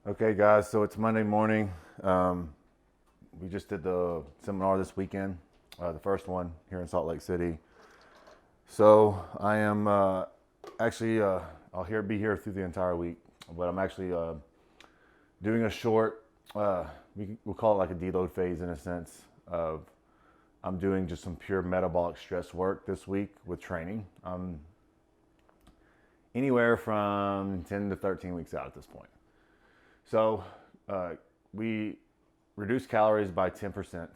Okay, guys, so it's Monday morning. We just did the seminar this weekend, the first one here in Salt Lake City. So I am actually, be here through the entire week, but I'm actually doing a short, we'll call it like a deload phase in a sense of I'm doing just some pure metabolic stress work this week with training. Anywhere from 10 to 13 weeks out at this point. So we reduce calories by 10%.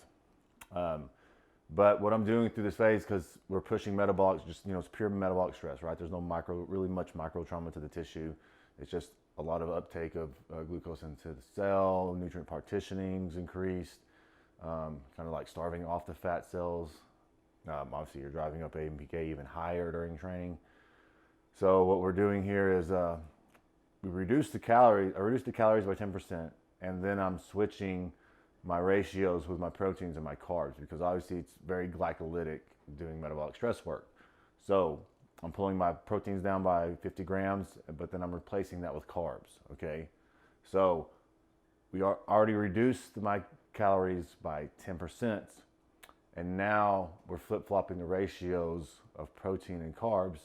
But what I'm doing through this phase, because we're pushing metabolic, it's pure metabolic stress, right? There's no really much micro trauma to the tissue. It's just a lot of uptake of glucose into the cell, nutrient partitioning is increased, kind of like starving off the fat cells. Obviously, you're driving up AMPK even higher during training. So what we're doing here is we reduce the calories. I reduce the calories by 10%, and then I'm switching my ratios with my proteins and my carbs because obviously it's very glycolytic doing metabolic stress work. So I'm pulling my proteins down by 50 grams, but then I'm replacing that with carbs. Okay, so we already reduced my calories by 10%, and now we're flip-flopping the ratios of protein and carbs.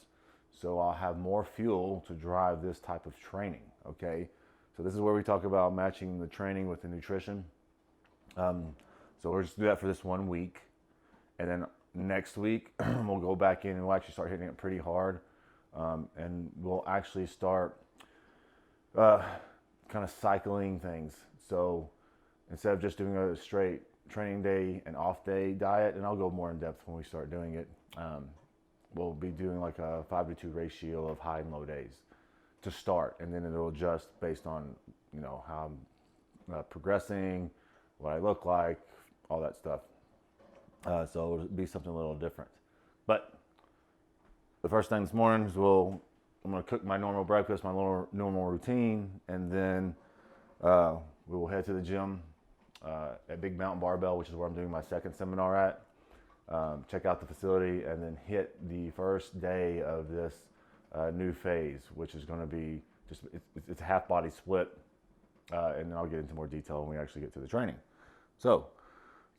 So I'll have more fuel to drive this type of training, okay? So this is where we talk about matching the training with the nutrition. So we'll just do that for this 1 week. And then next week, we'll go back in and we'll actually start hitting it pretty hard. And we'll actually start kind of cycling things. So instead of just doing a straight training day and off day diet, and I'll go more in depth when we start doing it, we'll be doing like a 5-to-2 ratio of high and low days to start, and then it'll adjust based on how I'm progressing, what I look like, all that stuff. So it'll be something a little different. But the first thing this morning is I'm going to cook my normal breakfast, my normal routine, and then we will head to the gym at Big Mountain Barbell, which is where I'm doing my second seminar at. Check out the facility and then hit the first day of this new phase, which is going to be it's a half body split, and then I'll get into more detail when we actually get to the training. So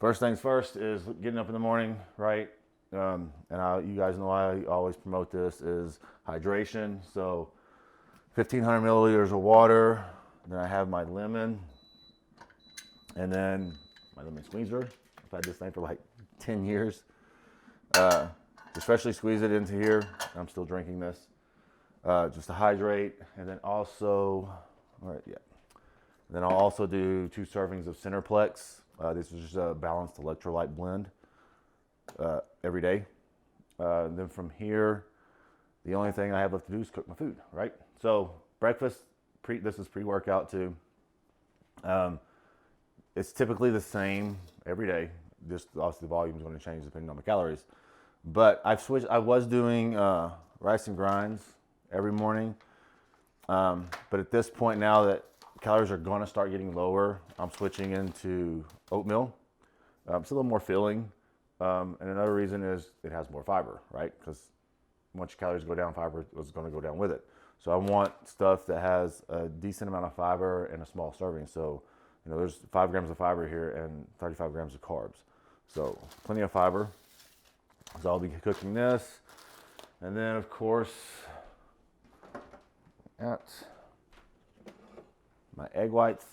first things first is getting up in the morning, right? And you guys know I always promote this is hydration. So 1,500 milliliters of water. Then I have my lemon, and then my lemon squeezer. I've had this thing for like 10 years. Especially squeeze it into here. I'm still drinking this just to hydrate. And then also, all right, yeah. Then I'll also do 2 servings of Centerplex. This is just a balanced electrolyte blend every day. Then from here, the only thing I have left to do is cook my food, right? So breakfast, this is pre-workout too. It's typically the same every day. Just obviously the volume is going to change depending on the calories. But I've switched. I was doing rice and grinds every morning. But at this point now that calories are going to start getting lower, I'm switching into oatmeal. It's a little more filling. And another reason is it has more fiber, right? Because once your calories go down, fiber is going to go down with it. So I want stuff that has a decent amount of fiber and a small serving. So, there's 5 grams of fiber here and 35 grams of carbs. So plenty of fiber. So I'll be cooking this. And then of course, got my egg whites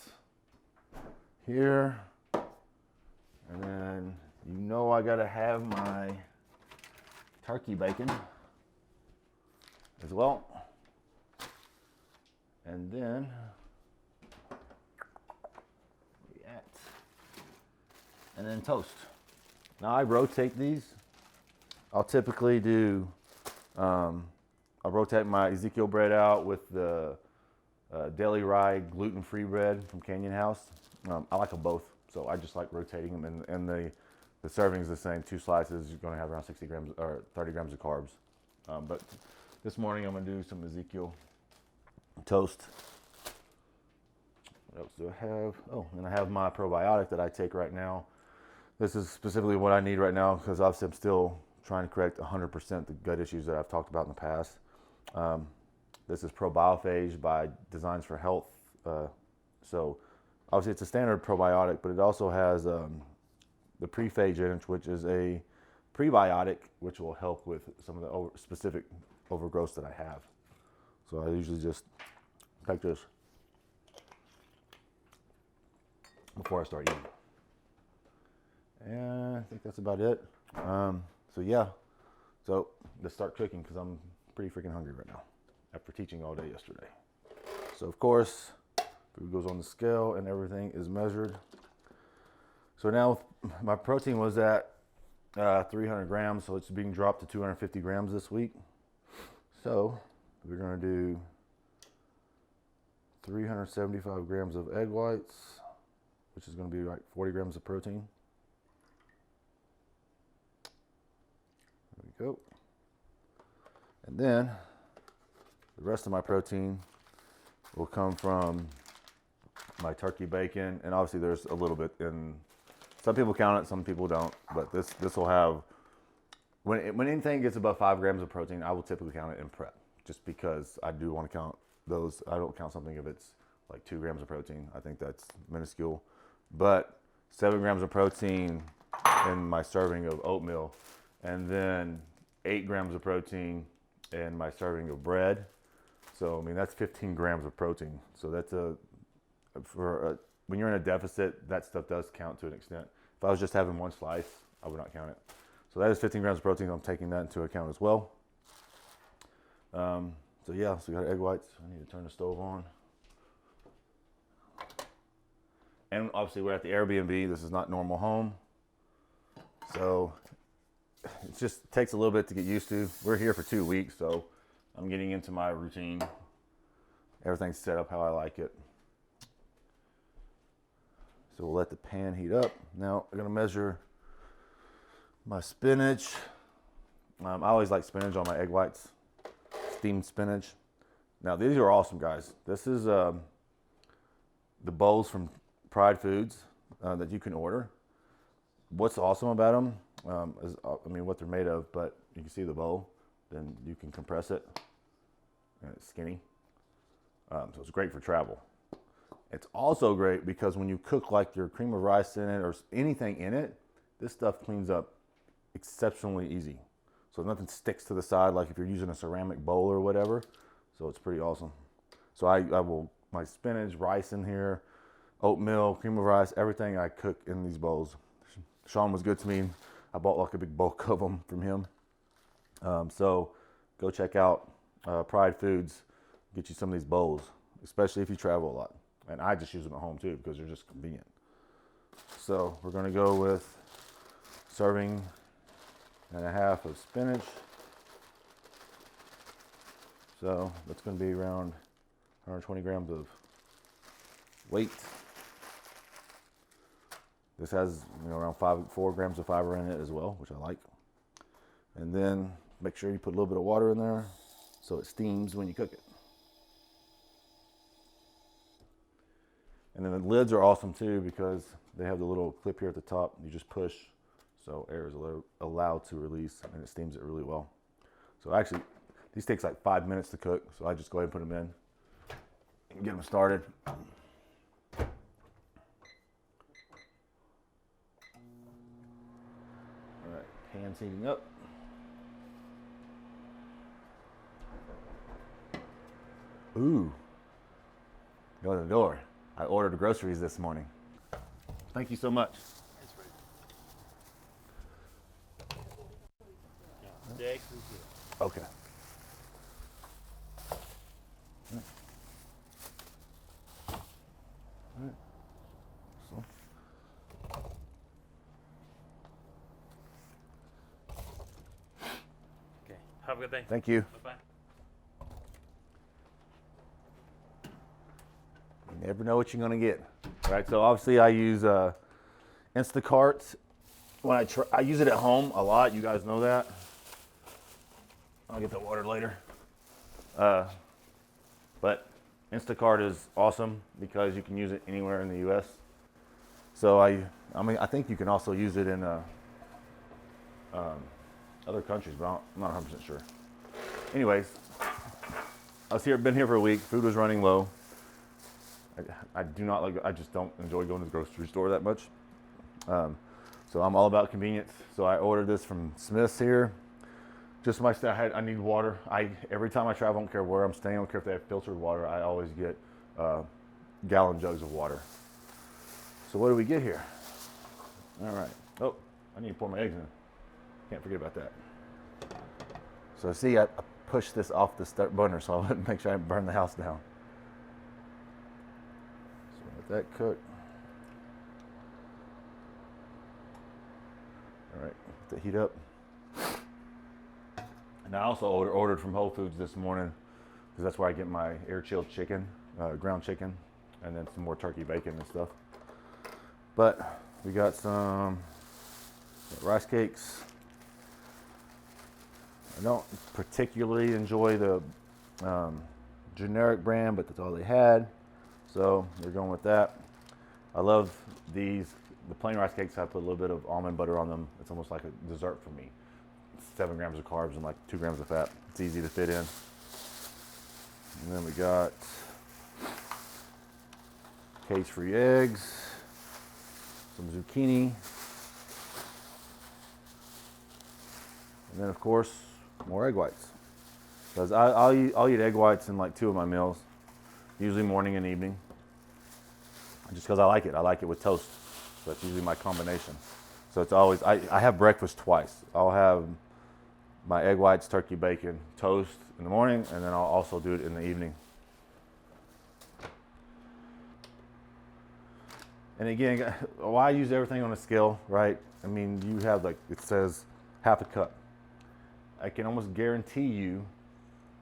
here. And then I gotta have my turkey bacon as well. And then toast. Now I rotate these. I'll typically do, I'll rotate my Ezekiel bread out with the Daily Rye gluten-free bread from Canyon House. I like them both, so I just like rotating them, and the serving is the same. 2 slices, you're going to have around 60 grams or 30 grams of carbs. But this morning I'm going to do some Ezekiel toast. What else do I have? Oh, and I have my probiotic that I take right now. This is specifically what I need right now because obviously I'm still trying to correct 100% the gut issues that I've talked about in the past. This is Probiophage by Designs for Health So obviously it's a standard probiotic, but it also has the prephage in it, which is a prebiotic, which will help with some of the specific overgrowths that I have. So I usually just take this before I start eating. And I think that's about it. So yeah, so let's start cooking because I'm pretty freaking hungry right now after teaching all day yesterday. So of course, food goes on the scale and everything is measured. So now my protein was at 300 grams, so it's being dropped to 250 grams this week. So we're gonna do 375 grams of egg whites, which is gonna be like 40 grams of protein. There we go. And then the rest of my protein will come from my turkey bacon, and obviously there's a little bit in. Some people count it, some people don't. But this will have when anything gets above 5 grams of protein, I will typically count it in prep, just because I do want to count those. I don't count something if it's like 2 grams of protein. I think that's minuscule. But 7 grams of protein in my serving of oatmeal, and then 8 grams of protein in my serving of bread. So I mean that's 15 grams of protein. So that's when you're in a deficit, that stuff does count to an extent. If I was just having one slice, I would not count it. So that is 15 grams of protein. I'm taking that into account as well. So yeah, so we got egg whites. I need to turn the stove on. And obviously we're at the Airbnb. This is not normal home. So it just takes a little bit to get used to. We're here for 2 weeks, so I'm getting into my routine. Everything's set up how I like it. So we'll let the pan heat up. Now I'm gonna measure my spinach. I always like spinach on my egg whites, steamed spinach. Now these are awesome, guys. This is the bowls from Pride Foods that you can order. What's awesome about them is, I mean, what they're made of, but you can see the bowl, then you can compress it, and it's skinny. So it's great for travel. It's also great because when you cook like your cream of rice in it or anything in it, this stuff cleans up exceptionally easy. So nothing sticks to the side like if you're using a ceramic bowl or whatever. So it's pretty awesome. So I will, my spinach, rice in here, oatmeal, cream of rice, everything I cook in these bowls. Sean was good to me. I bought like a big bulk of them from him. So go check out Pride Foods. Get you some of these bowls, especially if you travel a lot. And I just use them at home too because they're just convenient. So we're gonna go with serving and a half of spinach. So that's gonna be around 120 grams of weight. This has, you know, around 4 grams of fiber in it as well, which I like. And then make sure you put a little bit of water in there so it steams when you cook it. And then the lids are awesome too because they have the little clip here at the top. You just push, so air is allowed to release, and it steams it really well. So actually, these takes like 5 minutes to cook, so I just go ahead and put them in and get them started. All right, pan's heating up. Ooh, go to the door. I ordered groceries this morning. Thank you so much. Okay. All right. So. Okay. Have a good day. Thank you. Bye-bye. You never know what you're gonna get. All right, so obviously I use Instacart when I use it at home a lot. You guys know that. I'll get the water later. But Instacart is awesome because you can use it anywhere in the U.S. So I mean, I think you can also use it in other countries, but I'm not 100% sure. Anyways, been here for a week. Food was running low. I do not like. I just don't enjoy going to the grocery store that much. So I'm all about convenience. So I ordered this from Smith's here. Just my I need water. Every time I travel, I don't care where I'm staying, I don't care if they have filtered water. I always get gallon jugs of water. So what do we get here? All right. Oh, I need to pour my eggs in. Can't forget about that. So see, I pushed this off the start burner so I wouldn't make sure I didn't burn the house down. So let that cook. All right, let that heat up. And I also ordered from Whole Foods this morning because that's where I get my air chilled chicken, ground chicken, and then some more turkey bacon and stuff. But we got some rice cakes. I don't particularly enjoy the generic brand, but that's all they had. So we're going with that. I love these. The plain rice cakes, I put a little bit of almond butter on them. It's almost like a dessert for me. 7 grams of carbs and like 2 grams of fat. It's easy to fit in. And then we got cage-free eggs, some zucchini, and then of course more egg whites. Because I'll eat egg whites in like 2 of my meals, usually morning and evening. Just because I like it. I like it with toast. So that's usually my combination. So it's always, I have breakfast twice. I'll have my egg whites, turkey bacon, toast in the morning, and then I'll also do it in the evening. And again, why use everything on a scale, right? I mean, you have like, it says half a cup. I can almost guarantee you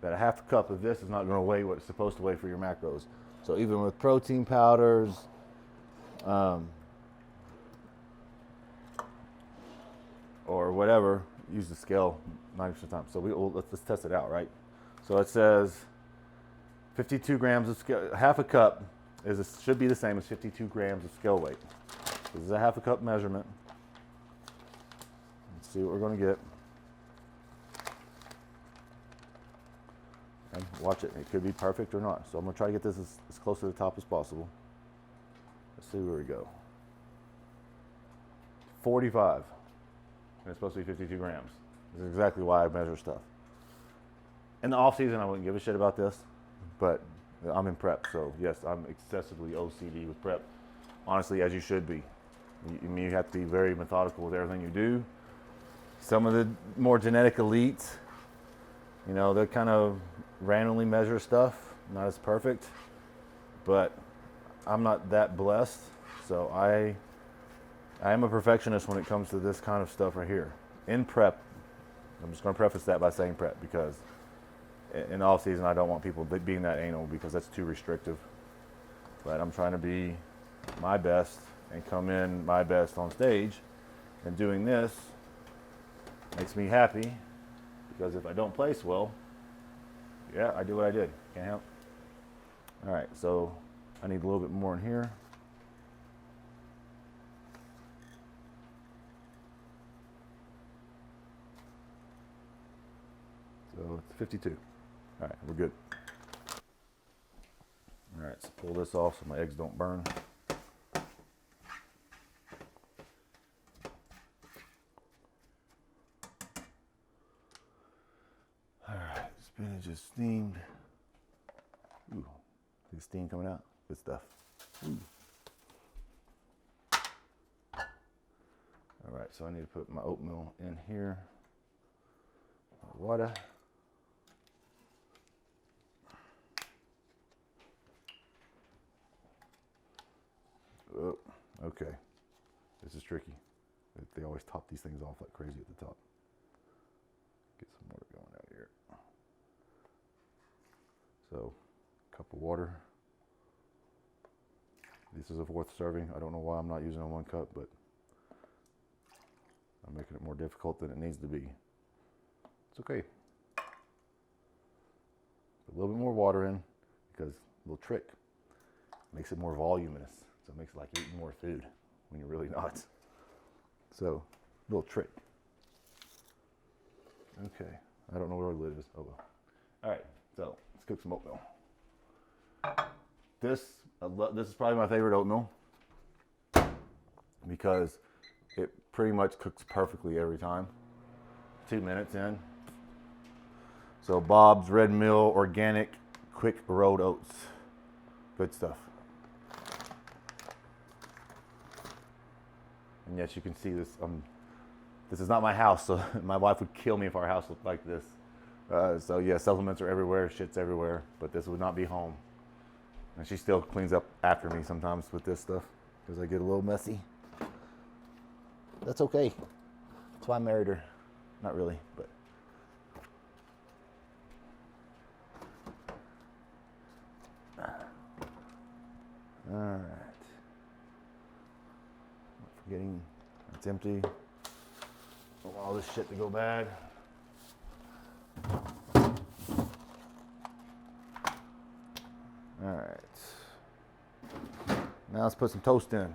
that a half a cup of this is not going to weigh what it's supposed to weigh for your macros. So even with protein powders, or whatever, use the scale 90% of the time. So let's test it out, right? So it says 52 grams of scale, half a cup should be the same as 52 grams of scale weight. This is a half a cup measurement. Let's see what we're going to get. And watch it. It could be perfect or not. So I'm going to try to get this as close to the top as possible. Let's see where we go. 45. And it's supposed to be 52 grams. This is exactly why I measure stuff. In the off season, I wouldn't give a shit about this, but I'm in prep, so yes, I'm excessively OCD with prep. Honestly, as you should be. You have to be very methodical with everything you do. Some of the more genetic elites, you know, they kind of randomly measure stuff, not as perfect, but I'm not that blessed, so I am a perfectionist when it comes to this kind of stuff right here. In prep, I'm just going to preface that by saying prep, because in off season I don't want people being that anal, because that's too restrictive. But I'm trying to be my best and come in my best on stage, and doing this makes me happy, because if I don't place well, yeah, I do what I did. Can't help. All right, so I need a little bit more in here. So it's 52. All right, we're good. All right, so pull this off so my eggs don't burn. All right, spinach is steamed. Ooh, see the steam coming out? Good stuff. Ooh. All right, so I need to put my oatmeal in here. Water. Oh, okay. This is tricky. They always top these things off like crazy at the top. Get some water going out here. So, cup of water. This is a 4th serving. I don't know why I'm not using a 1 cup, but I'm making it more difficult than it needs to be. It's okay. Put a little bit more water in, because a little trick makes it more voluminous. So it makes it like you're eating more food when you're really not. So, little trick. Okay, I don't know where the lid is. Oh well. All right, so let's cook some oatmeal. This is probably my favorite oatmeal because it pretty much cooks perfectly every time. 2 minutes in. So Bob's Red Mill Organic Quick Rolled Oats. Good stuff. And yes, you can see this. This is not my house, so my wife would kill me if our house looked like this. So yeah, supplements are everywhere, shit's everywhere, but this would not be home. And she still cleans up after me sometimes with this stuff because I get a little messy. That's okay. That's why I married her. Not really, but. All right. Not forgetting it's empty. Don't want all this shit to go bad. All right. Now let's put some toast in.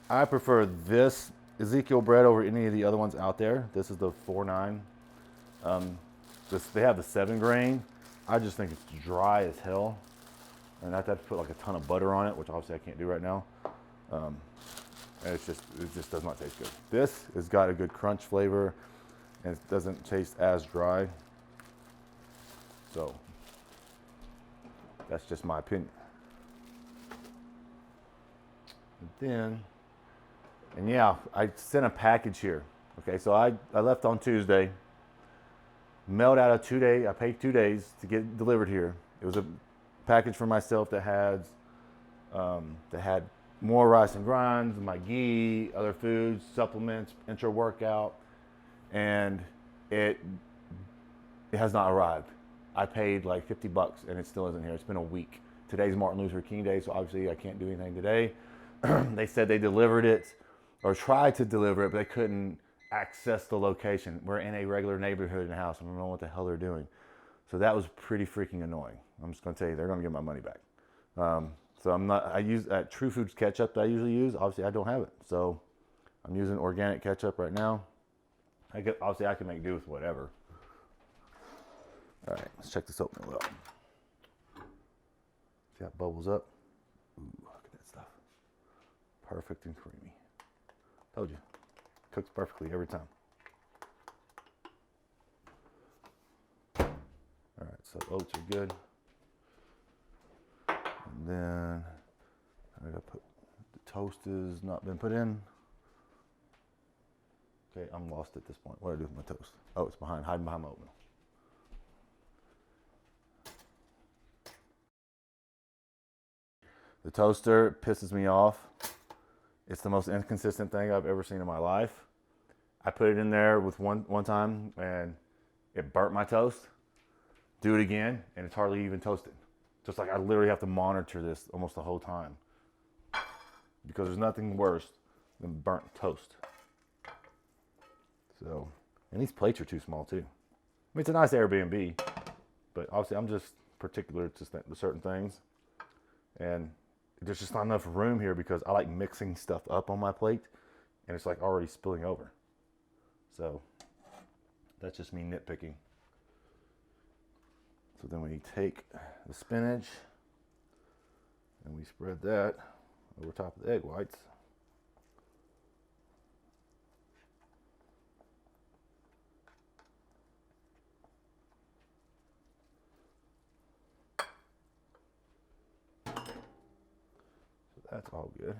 I prefer this Ezekiel bread over any of the other ones out there. This is the 4-9. They have the 7 grain. I just think it's dry as hell. And I have to put like a ton of butter on it, which obviously I can't do right now. And it just does not taste good. This has got a good crunch flavor and it doesn't taste as dry. So that's just my opinion. And yeah, I sent a package here. Okay, so I left on Tuesday. Mailed out I paid 2 days to get it delivered here. It was a package for myself that had more rice and grinds, my ghee, other foods, supplements, intra workout, and it has not arrived. I paid like $50 and it still isn't here. It's been a week. Today's Martin Luther King Day, so obviously I can't do anything today. They said they delivered it or tried to deliver it, but they couldn't access the location. We're in a regular neighborhood in the house. I don't know what the hell they're doing. So that was pretty freaking annoying. I'm just gonna tell you, they're gonna get my money back. So I use True Foods ketchup that I usually use. Obviously I don't have it. So I'm using organic ketchup right now. Obviously I can make do with whatever. All right, let's check this oatmeal out. See how it bubbles up? Ooh, look at that stuff. Perfect and creamy. Told you. Cooks perfectly every time. All right, so oats are good. And then I gotta put the toast has not been put in. Okay, I'm lost at this point. What do I do with my toast? Oh, it's hiding behind my oatmeal. The toaster pisses me off. It's the most inconsistent thing I've ever seen in my life. I put it in there with one time and it burnt my toast. Do it again and it's hardly even toasted. Just like I literally have to monitor this almost the whole time. Because there's nothing worse than burnt toast. So, and these plates are too small too. I mean, it's a nice Airbnb, but obviously I'm just particular to certain things. And there's just not enough room here because I like mixing stuff up on my plate and it's like already spilling over. So that's just me nitpicking. So then we take the spinach and we spread that over top of the egg whites. That's all good.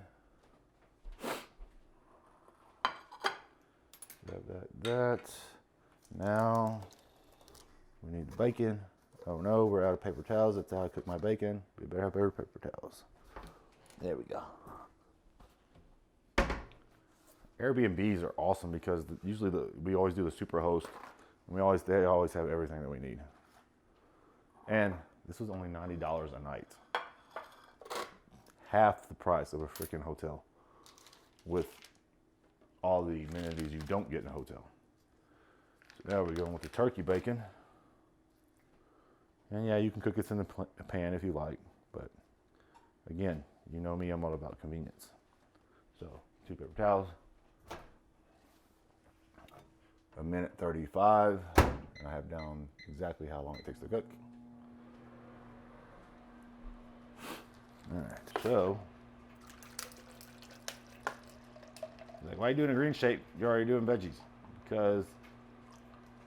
Grab that. Now we need the bacon. Oh no, we're out of paper towels. That's how I cook my bacon. We better have paper towels. There we go. Airbnbs are awesome because usually we always do the super host. And they always have everything that we need. And this was only $90 a night. Half the price of a freaking hotel with all the amenities you don't get in a hotel. So now we're going with the turkey bacon. And yeah, you can cook this in the pan if you like, but again, you know me, I'm all about convenience. So 2 paper towels, 1:35, and I have down exactly how long it takes to cook. All right, so like, why are you doing a green shake? You're already doing veggies. Because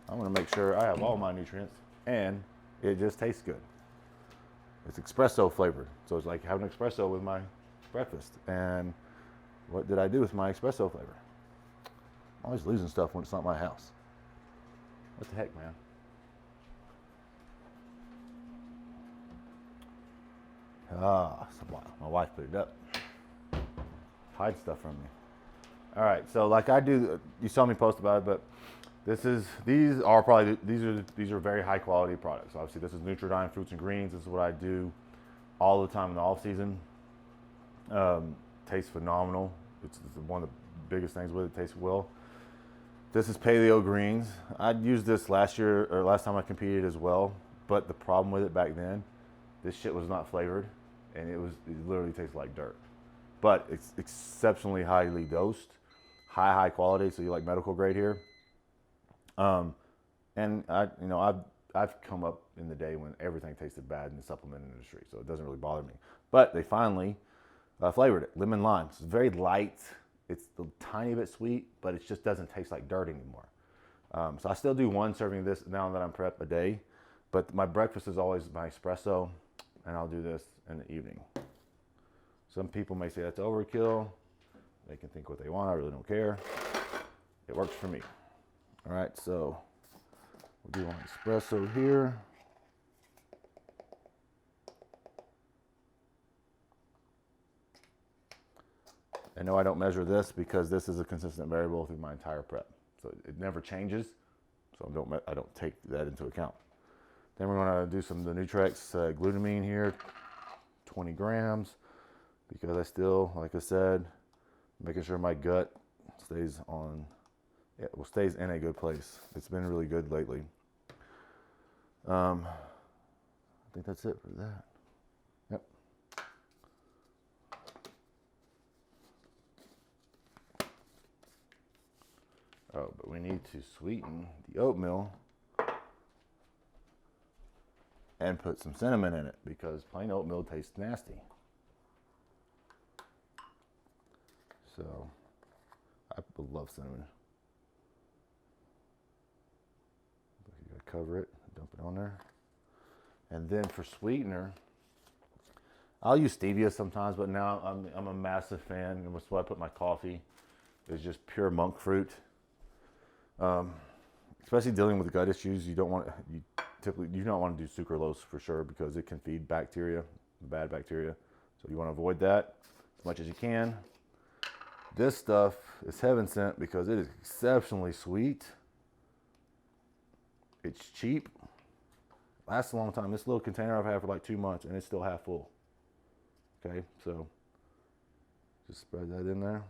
I want to make sure I have all my nutrients and it just tastes good. It's espresso flavored, so it's like having espresso with my breakfast. And what did I do with my espresso flavor? I'm always losing stuff when it's not my house. What the heck, man? My wife put it up. Hide stuff from me. All right, so like I do, you saw me post about it, but these are very high quality products. Obviously, this is Nutridyne Fruits and Greens. This is what I do all the time in the off season. Tastes phenomenal. It's one of the biggest things with it. Tastes well. This is Paleo Greens. I used this last time I competed as well. But the problem with it back then, this shit was not flavored, and it literally tastes like dirt. But it's exceptionally highly dosed, high quality. So you like medical grade here. And I've come up in the day when everything tasted bad in the supplement industry, so it doesn't really bother me. But they finally flavored it, lemon lime. It's very light. It's a tiny bit sweet, but it just doesn't taste like dirt anymore. So I still do one serving of this now that I'm prep a day, but my breakfast is always my espresso, and I'll do this in the evening. Some people may say that's overkill. They can think what they want. I really don't care. It works for me. All right, so we'll do one espresso here. And no, I don't measure this because this is a consistent variable through my entire prep. So it never changes, so I don't take that into account. Then we're going to do some of the Nutrex glutamine here, 20 grams, because I still, like I said, making sure my gut stays in a good place. It's been really good lately. I think that's it for that. Yep. Oh, but we need to sweeten the oatmeal and put some cinnamon in it because plain oatmeal tastes nasty. So I love cinnamon. You gotta cover it, dump it on there. And then for sweetener, I'll use stevia sometimes, but now I'm a massive fan, and that's why I put my coffee, is just pure monk fruit. Especially dealing with gut issues, you don't want to do sucralose for sure because it can feed bacteria, bad bacteria. So you want to avoid that as much as you can. This stuff is heaven sent because it is exceptionally sweet. It's cheap. Lasts a long time. This little container I've had for like 2 months and it's still half full. Okay, so just spread that in there.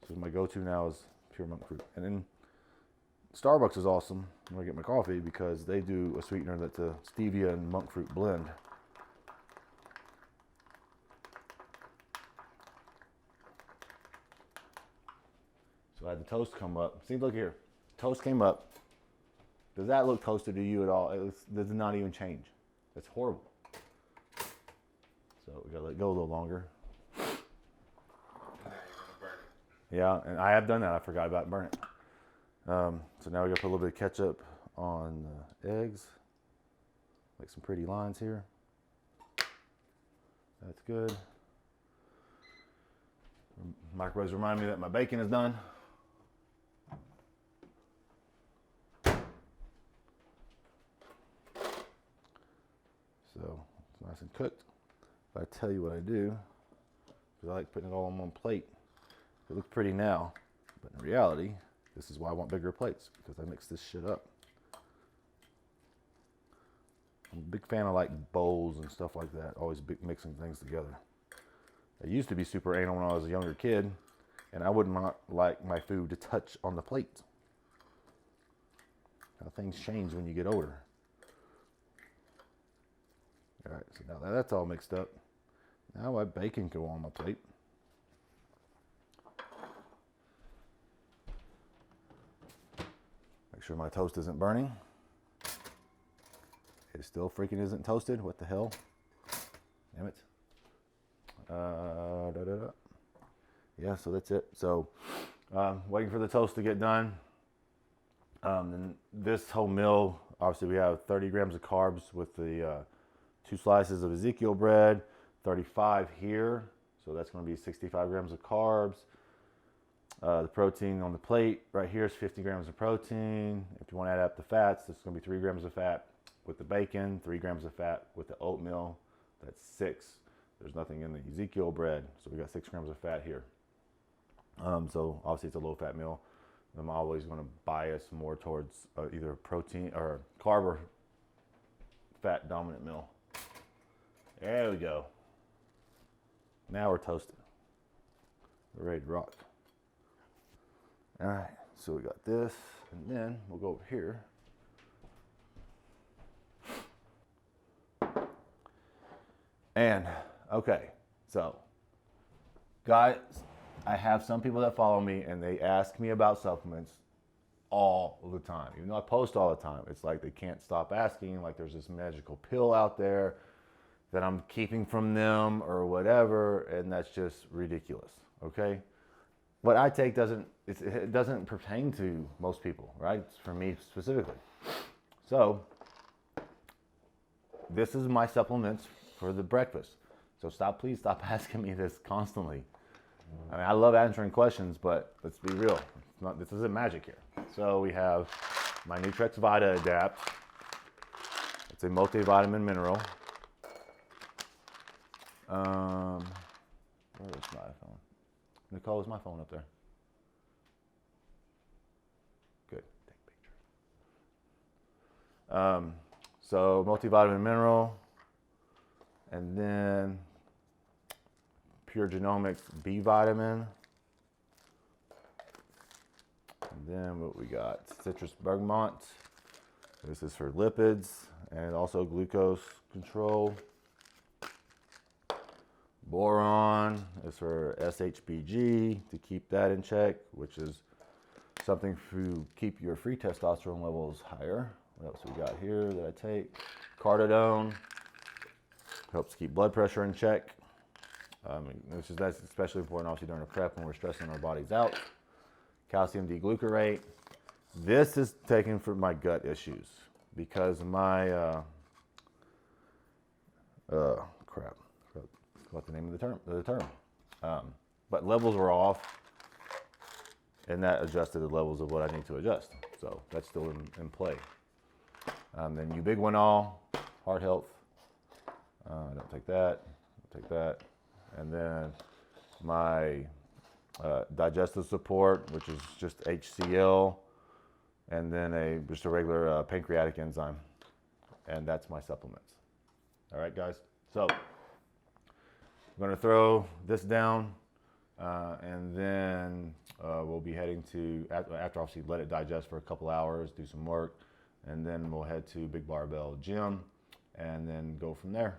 So my go-to now is pure monk fruit. And then Starbucks is awesome when I get my coffee because they do a sweetener that's a stevia and monk fruit blend. So I had the toast come up. See, look here. Toast came up. Does that look toasted to you at all? It does not even change. It's horrible. So we gotta let it go a little longer. Yeah, and I have done that. I forgot about burn it. So now we gotta put a little bit of ketchup on the eggs. Make some pretty lines here. That's good. Microwaves remind me that my bacon is done. So it's nice and cooked. But I tell you what I do, because I like putting it all on one plate. It looks pretty now, but in reality, this is why I want bigger plates, because I mix this shit up. I'm a big fan of like bowls and stuff like that, always mixing things together. I used to be super anal when I was a younger kid, and I would not like my food to touch on the plate. How things change when you get older. All right, so now that that's all mixed up, now my bacon can go on my plate. Make sure my toast isn't burning. It still freaking isn't toasted. What the hell? Damn it. Yeah, so that's it. So waiting for the toast to get done. And this whole meal, obviously we have 30 grams of carbs with the 2 slices of Ezekiel bread, 35 here. So that's going to be 65 grams of carbs. The protein on the plate right here is 50 grams of protein. If you want to add up the fats, it's going to be 3 grams of fat with the bacon, 3 grams of fat with the oatmeal. That's 6. There's nothing in the Ezekiel bread, so we got 6 grams of fat here. So obviously it's a low-fat meal. I'm always going to bias more towards either protein or carb or fat dominant meal. There we go. Now we're toasted. We're ready to rock. All right, so we got this, and then we'll go over here. And, okay, so, guys, I have some people that follow me, and they ask me about supplements all the time. Even though I post all the time, it's like they can't stop asking, like there's this magical pill out there that I'm keeping from them or whatever, and that's just ridiculous, okay? What I take it doesn't pertain to most people, right? It's for me specifically. So, this is my supplements for the breakfast. So please stop asking me this constantly. I mean, I love answering questions, but let's be real. This isn't magic here. So we have my Nutrex Vita Adapt. It's a multivitamin mineral. Where is my phone? Nicole, is my phone up there? Good. Take a picture. So multivitamin mineral, and then Pure Genomics B vitamin. And then what we got? Citrus bergamot. This is for lipids and also glucose control. Boron is for SHBG to keep that in check, which is something to keep your free testosterone levels higher. What else we got here that I take? Cartidone helps keep blood pressure in check. That's especially important, obviously, during a prep when we're stressing our bodies out. Calcium D-glucarate. This is taken for my gut issues because my crap. What the name of the term. But levels were off, and that adjusted the levels of what I need to adjust. So that's still in play. Then Ubiguanol, heart health. Don't take that. Don't take that. And then my digestive support, which is just HCl, and then just a regular pancreatic enzyme. And that's my supplements. All right, guys. So I'm going to throw this down, and then we'll be heading to, after obviously let it digest for a couple hours, do some work, and then we'll head to Big Barbell Gym, and then go from there.